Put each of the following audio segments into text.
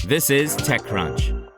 This is TechCrunch.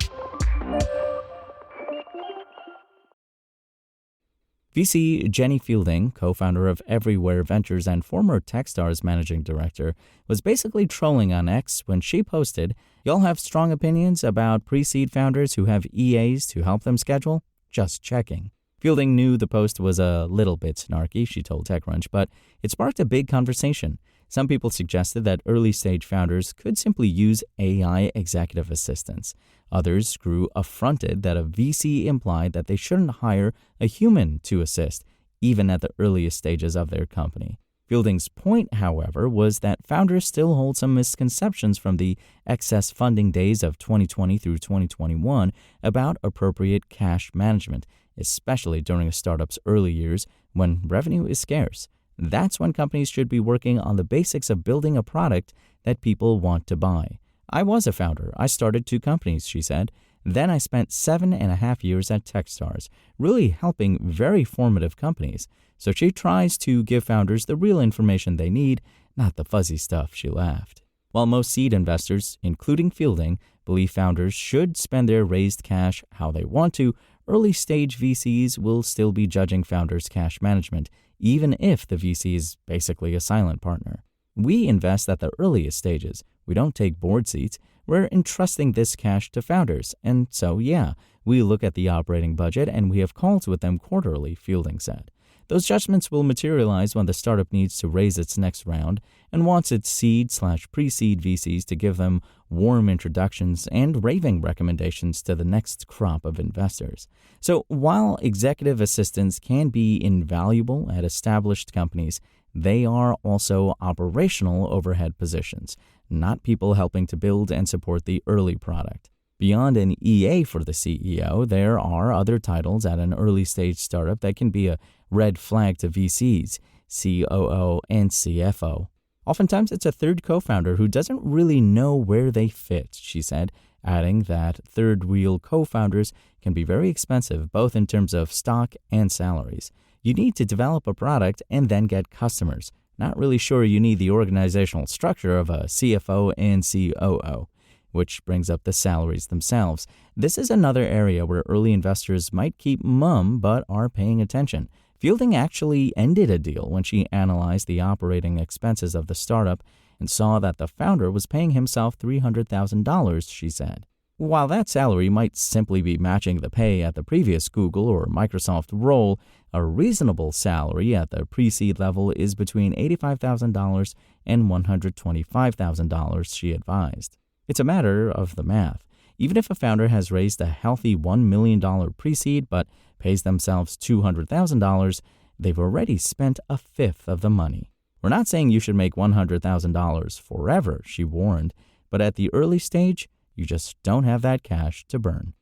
VC Jenny Fielding, co-founder of Everywhere Ventures and former Techstars managing director, was basically trolling on X when she posted, "Y'all have strong opinions about pre-seed founders who have EAs to help them schedule? Just checking." Fielding knew the post was a little bit snarky, she told TechCrunch, but it sparked a big conversation. Some people suggested that early-stage founders could simply use AI executive assistants. Others grew affronted that a VC implied that they shouldn't hire a human to assist, even at the earliest stages of their company. Fielding's point, however, was that founders still hold some misconceptions from the excess funding days of 2020 through 2021 about appropriate cash management, especially during a startup's early years when revenue is scarce. That's when companies should be working on the basics of building a product that people want to buy. "I was a founder. I started 2 companies," she said. "Then I spent 7.5 years at Techstars, really helping very formative companies." So she tries to give founders the real information they need, not the fuzzy stuff, she laughed. While most seed investors, including Fielding, believe founders should spend their raised cash how they want to, early-stage VCs will still be judging founders' cash management, even if the VC is basically a silent partner. "We invest at the earliest stages. We don't take board seats. We're entrusting this cash to founders. And so, yeah, we look at the operating budget and we have calls with them quarterly," Fielding said. Those judgments will materialize when the startup needs to raise its next round and wants its seed/pre-seed VCs to give them warm introductions and raving recommendations to the next crop of investors. So while executive assistants can be invaluable at established companies, they are also operational overhead positions, not people helping to build and support the early product. Beyond an EA for the CEO, there are other titles at an early-stage startup that can be a red flag to VCs, COO and CFO. Oftentimes, it's a third co-founder who doesn't really know where they fit, she said, adding that third-wheel co-founders can be very expensive, both in terms of stock and salaries. You need to develop a product and then get customers. Not really sure you need the organizational structure of a CFO and COO. Which brings up the salaries themselves. This is another area where early investors might keep mum but are paying attention. Fielding actually ended a deal when she analyzed the operating expenses of the startup and saw that the founder was paying himself $300,000, she said. While that salary might simply be matching the pay at the previous Google or Microsoft role, a reasonable salary at the pre-seed level is between $85,000 and $125,000, she advised. It's a matter of the math. Even if a founder has raised a healthy $1 million pre-seed but pays themselves $200,000, they've already spent a fifth of the money. "We're not saying you should make $100,000 forever," she warned, "but at the early stage, you just don't have that cash to burn."